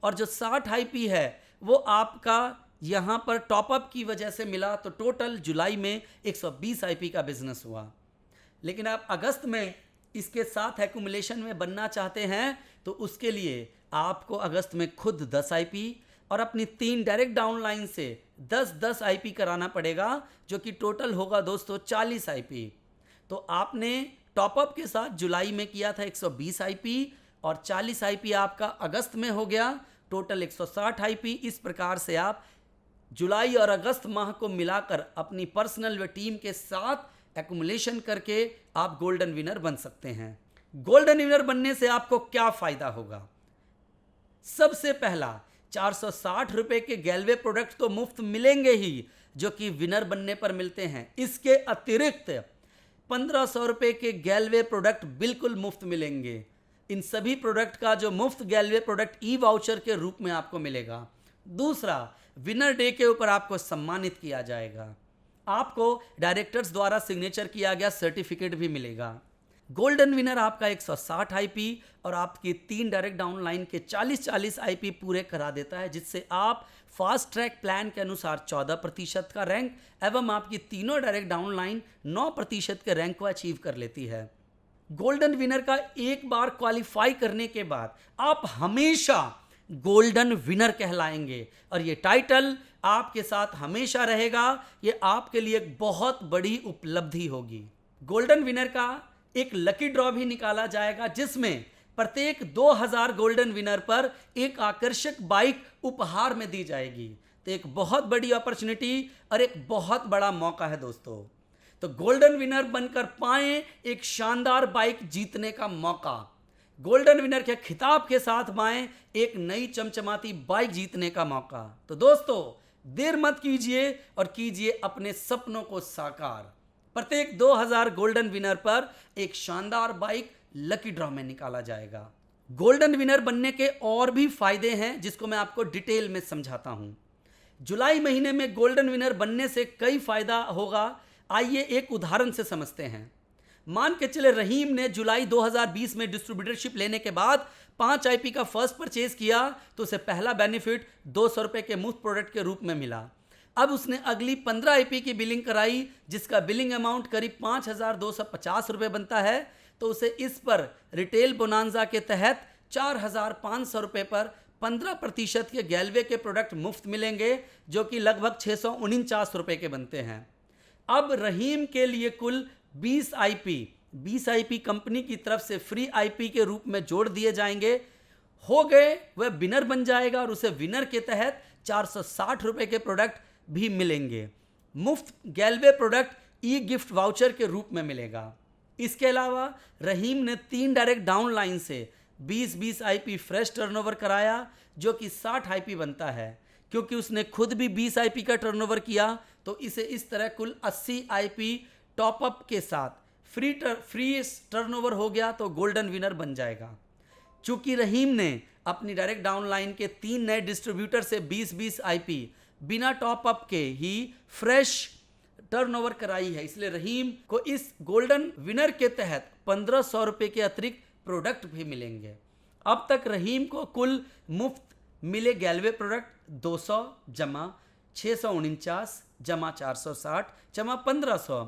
और जो 60 आईपी है वो आपका यहाँ पर टॉपअप की वजह से मिला, तो टोटल जुलाई में 120 आईपी का बिजनेस हुआ। लेकिन आप अगस्त में इसके साथ एक्यूमुलेशन में बनना चाहते हैं तो उसके लिए आपको अगस्त में खुद 10 आईपी और अपनी 3 डायरेक्ट डाउनलाइन से 10-10 आईपी कराना पड़ेगा, जो कि टोटल होगा दोस्तों 40 आईपी। तो आपने टॉपअप के साथ जुलाई में किया था 120 आईपी, और 40 आईपी आपका अगस्त में हो गया, टोटल 160 आईपी। इस प्रकार से आप जुलाई और अगस्त माह को मिलाकर अपनी पर्सनल व टीम के साथ एक्यूमुलेशन करके आप गोल्डन विनर बन सकते हैं। गोल्डन विनर बनने से आपको क्या फायदा होगा? सबसे पहला, 460 रुपए के गैलवे प्रोडक्ट तो मुफ्त मिलेंगे ही, जो कि विनर बनने पर मिलते हैं। इसके अतिरिक्त 1500 रुपए के गैलवे प्रोडक्ट बिल्कुल मुफ्त मिलेंगे। इन सभी प्रोडक्ट का जो मुफ्त गैलवे प्रोडक्ट ई वाउचर के रूप में आपको मिलेगा। दूसरा, विनर डे के ऊपर आपको सम्मानित किया जाएगा, आपको डायरेक्टर्स द्वारा सिग्नेचर किया गया सर्टिफिकेट भी मिलेगा। गोल्डन विनर आपका 160 आईपी और आपकी 3 डायरेक्ट डाउनलाइन के 40-40 आईपी पूरे करा देता है, जिससे आप फास्ट ट्रैक प्लान के अनुसार 14% का रैंक एवं आपकी तीनों डायरेक्ट डाउनलाइन 9% के रैंक को अचीव कर लेती है। गोल्डन विनर का एक बार क्वालिफाई करने के बाद आप हमेशा गोल्डन विनर कहलाएंगे, और ये टाइटल आपके साथ हमेशा रहेगा। ये आपके लिए एक बहुत बड़ी उपलब्धि होगी। गोल्डन विनर का एक लकी ड्रॉ भी निकाला जाएगा, जिसमें प्रत्येक 2000 गोल्डन विनर पर एक आकर्षक बाइक उपहार में दी जाएगी। तो एक बहुत बड़ी अपॉर्चुनिटी और एक बहुत बड़ा मौका है दोस्तों। तो गोल्डन विनर बनकर पाएं एक शानदार बाइक जीतने का मौका, गोल्डन विनर के खिताब के साथ पाएं एक नई चमचमाती बाइक जीतने का मौका। तो दोस्तों, देर मत कीजिए और कीजिए अपने सपनों को साकार। प्रत्येक 2000 गोल्डन विनर पर एक शानदार बाइक लकी ड्रॉ में निकाला जाएगा। गोल्डन विनर बनने के और भी फायदे हैं, जिसको मैं आपको डिटेल में समझाता हूं। जुलाई महीने में गोल्डन विनर बनने से कई फायदा होगा। आइए एक उदाहरण से समझते हैं। मान के चले रहीम ने जुलाई 2020 में डिस्ट्रीब्यूटरशिप लेने के बाद 5 आईपी का फर्स्ट परचेज किया, तो उसे पहला बेनिफिट 200 रुपए के मुफ्त प्रोडक्ट के रूप में मिला। अब उसने अगली 15 आईपी की बिलिंग कराई, जिसका बिलिंग अमाउंट करीब 5250 रुपए बनता है। तो उसे इस पर रिटेल बोनांजा के तहत 4500 रुपए पर 15% के गैलवे के प्रोडक्ट मुफ्त मिलेंगे, जो कि लगभग 649 रुपए के बनते हैं। अब रहीम के लिए कुल 20 आईपी कंपनी की तरफ से फ्री आईपी के रूप में जोड़ दिए जाएंगे। हो गए, वह विनर बन जाएगा और उसे विनर के तहत 460 रुपए के प्रोडक्ट भी मिलेंगे। मुफ्त गैलवे प्रोडक्ट ई गिफ्ट वाउचर के रूप में मिलेगा। इसके अलावा रहीम ने 3 डायरेक्ट डाउनलाइन से 20-20 आईपी फ्रेश टर्नओवर कराया, जो कि 60 आईपी बनता है। क्योंकि उसने खुद भी 20 आईपी का टर्नओवर किया, तो इसे इस तरह कुल 80 आईपी टॉपअप के साथ फ्री टर्नओवर हो गया, तो गोल्डन विनर बन जाएगा। चूंकि रहीम ने अपनी डायरेक्ट डाउनलाइन के 3 नए डिस्ट्रीब्यूटर से 20-20 आईपी बिना टॉपअप के ही फ्रेश टर्नओवर कराई है, इसलिए रहीम को इस गोल्डन विनर के तहत 1500 रुपए के अतिरिक्त प्रोडक्ट भी मिलेंगे। अब तक रहीम को कुल मुफ्त मिले गैलवे प्रोडक्ट 200 जमा 649 जमा 460 जमा 1500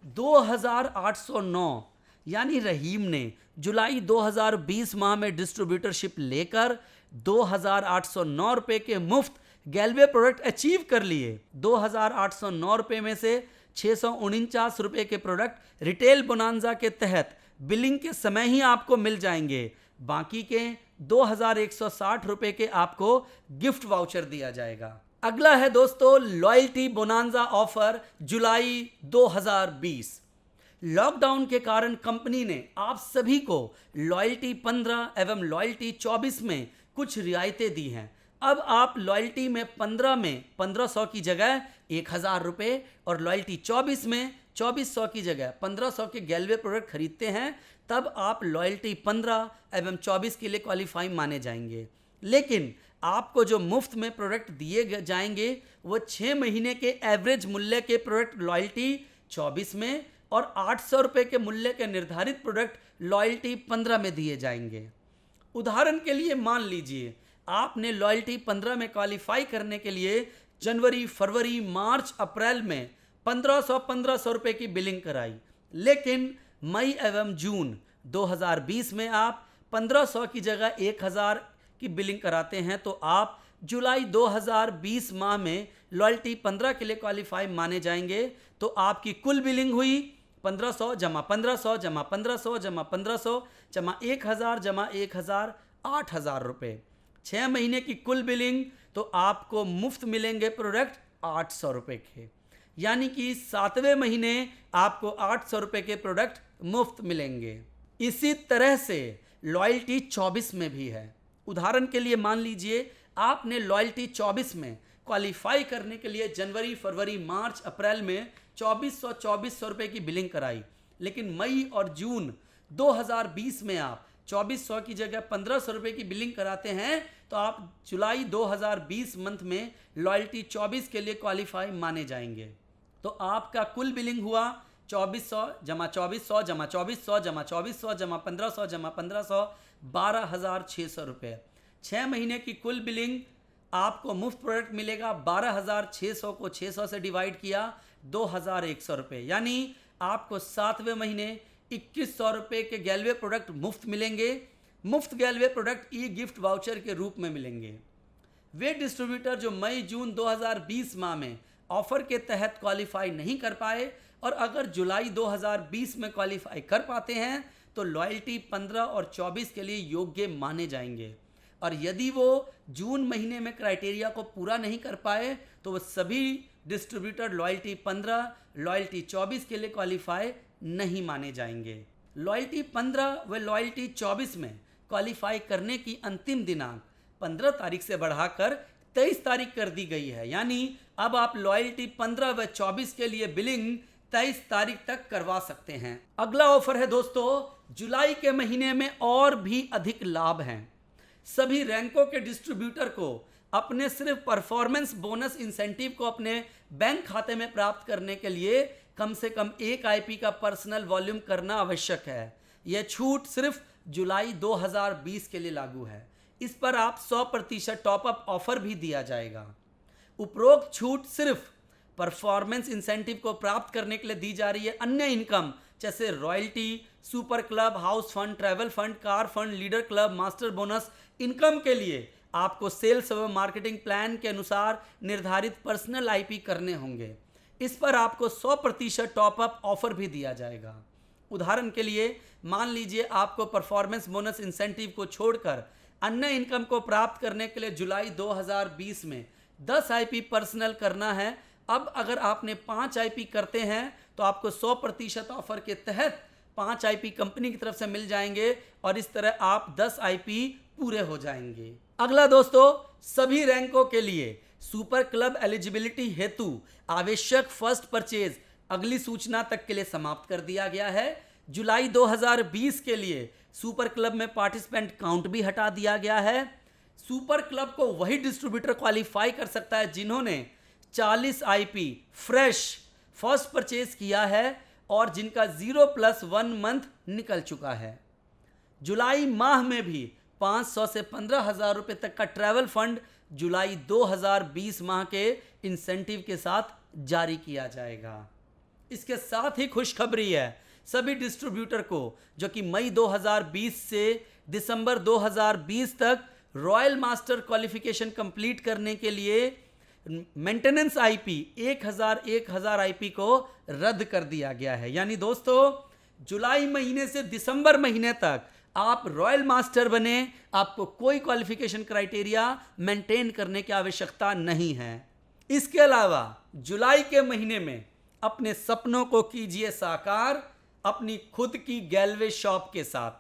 2809, यानी रहीम ने जुलाई 2020 माह में डिस्ट्रीब्यूटरशिप लेकर 2809 रुपए के मुफ्त गैलवे प्रोडक्ट अचीव कर लिए। 2809 रुपए में से 649 रुपए के प्रोडक्ट रिटेल बोनांजा के तहत बिलिंग के समय ही आपको मिल जाएंगे। बाकी के 2160 रुपए के आपको गिफ्ट वाउचर दिया जाएगा। अगला है दोस्तों लॉयल्टी बोनांजा ऑफर जुलाई 2020। लॉकडाउन के कारण कंपनी ने आप सभी को लॉयल्टी 15 एवं लॉयल्टी 24 में कुछ रियायतें दी हैं। अब आप लॉयल्टी में 15 में 1500 की जगह 1000 रुपये और लॉयल्टी 24 में 2400 की जगह 1500 के गैलवे प्रोडक्ट खरीदते हैं, तब आप लॉयल्टी 15 एवं 24 के लिए क्वालिफाई माने जाएंगे। लेकिन आपको जो मुफ्त में प्रोडक्ट दिए जाएंगे वो 6 महीने के एवरेज मूल्य के प्रोडक्ट लॉयल्टी 24 में और 800 रुपये के मूल्य के निर्धारित प्रोडक्ट लॉयल्टी 15 में दिए जाएंगे। उदाहरण के लिए मान लीजिए आपने लॉयल्टी 15 में क्वालिफाई करने के लिए जनवरी, फरवरी, मार्च, अप्रैल में 1500 रुपये की बिलिंग कराई, लेकिन मई एवं जून 2020 में आप 1500 की जगह 1000 की बिलिंग कराते हैं, तो आप जुलाई 2020 माह में लॉयल्टी 15 के लिए क्वालिफाई माने जाएंगे। तो आपकी कुल बिलिंग हुई 1500 जमा 1500 जमा 1500 जमा 1500 जमा 1000 जमा 1000 8000 रुपये। 6 महीने की कुल बिलिंग, तो आपको मुफ्त मिलेंगे प्रोडक्ट 800 रुपये के, यानी कि 7वें महीने आपको 800 रुपये के प्रोडक्ट मुफ्त मिलेंगे। इसी तरह से लॉयल्टी 24 में भी है। उदाहरण के लिए मान लीजिए आपने लॉयल्टी 24 में क्वालिफाई करने के लिए जनवरी, फरवरी, मार्च, अप्रैल में 2400 रुपये की बिलिंग कराई, लेकिन मई और जून 2020 में आप 2400 की जगह 1500 रुपये की बिलिंग कराते हैं, तो आप जुलाई 2020 मंथ में लॉयल्टी 24 के लिए क्वालिफाई माने जाएंगे। तो आपका कुल बिलिंग हुआ 2400 जमा 2400 जमा 2400 जमा 2400 जमा 1500 जमा 1500 12,600 रुपये। 6 महीने की कुल बिलिंग आपको मुफ्त प्रोडक्ट मिलेगा 12,600 को 600 से डिवाइड किया 2,100 रुपये, यानी आपको 7वें महीने 2100 रुपये के गैलवे प्रोडक्ट मुफ्त मिलेंगे। मुफ्त गैलवे प्रोडक्ट ई गिफ्ट वाउचर के रूप में मिलेंगे। वे डिस्ट्रीब्यूटर जो मई जून 2020 माह में ऑफर के तहत क्वालिफाई नहीं कर पाए और अगर जुलाई 2020 में क्वालिफाई कर पाते हैं, तो लॉयल्टी 15 और 24 के लिए योग्य माने जाएंगे। और यदि वो जून महीने में क्राइटेरिया को पूरा नहीं कर पाए, तो वो सभी डिस्ट्रीब्यूटर लॉयल्टी 15, लॉयल्टी 24 के लिए क्वालिफाई नहीं माने जाएंगे। लॉयल्टी 15 व लॉयल्टी 24 में क्वालिफाई करने की अंतिम दिनांक 15 तारीख से बढ़ाकर 23 तारीख कर दी गई है, यानी अब आप लॉयल्टी 15 व 24 के लिए बिलिंग 23 तारीख तक करवा सकते हैं। अगला ऑफर है दोस्तों जुलाई के महीने में और भी अधिक लाभ हैं। सभी रैंकों के डिस्ट्रीब्यूटर को अपने सिर्फ परफॉर्मेंस बोनस इंसेंटिव को अपने बैंक खाते में प्राप्त करने के लिए कम से कम 1 आईपी का पर्सनल वॉल्यूम करना आवश्यक है। यह छूट सिर्फ जुलाई 2020 के लिए लागू है। इस पर आप 100% टॉपअप ऑफर भी दिया जाएगा। उपरोक्त छूट सिर्फ परफॉर्मेंस इंसेंटिव को प्राप्त करने के लिए दी जा रही है। अन्य इनकम जैसे royalty, super club, house fund, travel fund, car fund, leader club, master bonus income के लिए आपको सेल्स एवं मार्केटिंग प्लान के अनुसार निर्धारित पर्सनल आईपी करने होंगे। इस पर आपको 100% टॉपअप ऑफर भी दिया जाएगा। उदाहरण के लिए मान लीजिए आपको परफॉर्मेंस बोनस इंसेंटिव को छोड़कर अन्य इनकम को प्राप्त करने के लिए जुलाई 2020 में 10 आईपी पर्सनल करना है। अब अगर आपने 5 आईपी करते हैं तो आपको 100% ऑफर के तहत 5 आईपी कंपनी की तरफ से मिल जाएंगे और इस तरह आप 10 आईपी पूरे हो जाएंगे। अगला दोस्तों सभी रैंकों के लिए सुपर क्लब एलिजिबिलिटी हेतु आवश्यक फर्स्ट परचेज अगली सूचना तक के लिए समाप्त कर दिया गया है। जुलाई 2020 के लिए सुपर क्लब में पार्टिसिपेंट काउंट भी हटा दिया गया है। सुपर क्लब को वही डिस्ट्रीब्यूटर क्वालिफाई कर सकता है जिन्होंने 40 आईपी फ्रेश फर्स्ट परचेज किया है और जिनका 0+1 मंथ निकल चुका है। जुलाई माह में भी 500 से 15,000 रुपये तक का ट्रैवल फंड जुलाई 2020 माह के इंसेंटिव के साथ जारी किया जाएगा। इसके साथ ही खुशखबरी है सभी डिस्ट्रीब्यूटर को जो कि मई 2020 से दिसंबर 2020 तक रॉयल मास्टर क्वालिफिकेशन कंप्लीट करने के लिए मेंटेनेंस आईपी 1000 आईपी को रद्द कर दिया गया है। यानी दोस्तों जुलाई महीने से दिसंबर महीने तक आप रॉयल मास्टर बने, आपको कोई क्वालिफिकेशन क्राइटेरिया मेंटेन करने की आवश्यकता नहीं है। इसके अलावा जुलाई के महीने में अपने सपनों को कीजिए साकार अपनी खुद की गैलवे शॉप के साथ।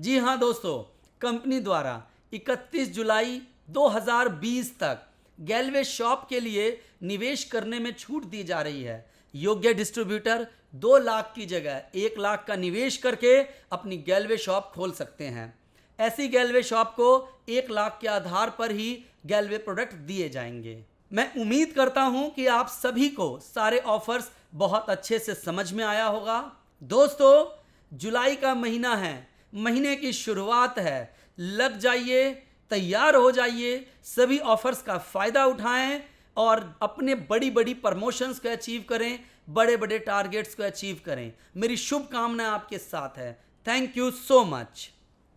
जी हाँ दोस्तों, कंपनी द्वारा 31 जुलाई 2020 तक गैलवे शॉप के लिए निवेश करने में छूट दी जा रही है। योग्य डिस्ट्रीब्यूटर 2 लाख की जगह 1 लाख का निवेश करके अपनी गैलवे शॉप खोल सकते हैं। ऐसी गैलवे शॉप को 1 लाख के आधार पर ही गैलवे प्रोडक्ट दिए जाएंगे। मैं उम्मीद करता हूं कि आप सभी को सारे ऑफर्स बहुत अच्छे से समझ में आया होगा। दोस्तों, जुलाई का महीना है, महीने की शुरुआत है, लग जाइए, तैयार हो जाइए, सभी ऑफर्स का फायदा उठाएं और अपने बड़ी बड़ी प्रमोशंस को अचीव करें, बड़े बड़े टारगेट्स को अचीव करें। मेरी शुभकामनाएं आपके साथ है। Thank you so much.